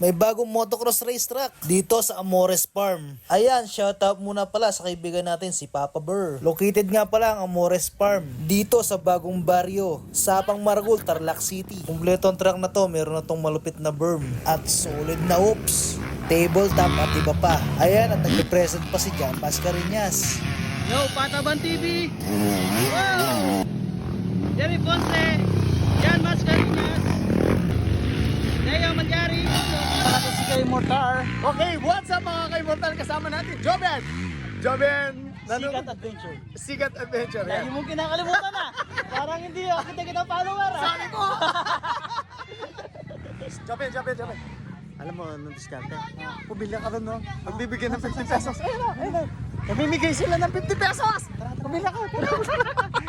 may bagong motocross racetrack dito sa Amores Farm. Ayan, shoutout muna pala sa kaibigan natin si Papa Burr. Located nga pala ang Amores Farm dito sa bagong baryo, Sapang Maragul, Tarlac City. Kumpleto ang track na to, meron na tong malupit na berm at solid na hoops, tabletop at iba pa. Ayan, at nag-present pa si Jan Mascareñas. Yo, Pataban TV! Wow! Jerry Ponce! Jan Mascareñas! Leo Manjari! Para si Kay Mortar! Okay, what's up mga kaibortal? Kasama natin, Joben! Joben! Sikat Adventure! Sikat Adventure, Lagi yan. mong kinakalimutan na! Parang hindi ako kita follower ah! Sabi ko! Joben. Alam mo, anong diskarte? Pumili ka rin, no? Magbibigyan ng 50 pesos. Ayun na. Namimigay sila ng 50 pesos! Pumili ka!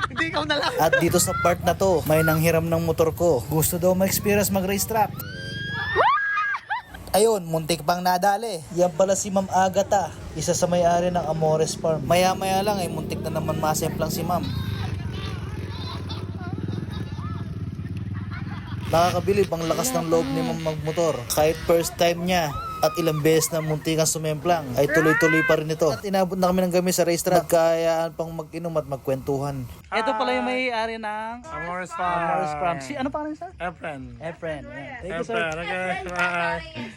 Hindi ikaw na lang! At dito sa part na to, may nanghiram ng motor ko. Gusto daw ma-experience mag-racetrack. Ayun, muntik pang nadali. Yan pala si Ma'am Agata, isa sa may-ari ng Amores Farm. Maya-maya lang ay muntik na naman masemplang si Ma'am. Nakakabilib ang lakas ng loob ni Ma'am magmotor. Kahit first time niya at ilang beses na muntikan sumemplang, ay tuloy-tuloy pa rin ito. At inabot na kami ng gabi sa racetrack. Magkayaan pang mag-inom at magkwentuhan. Ito pala yung may-ari ng Amores Amores Farm. Si ano pa rin sa? Efren. Efren. Thank you sir. Okay, bye.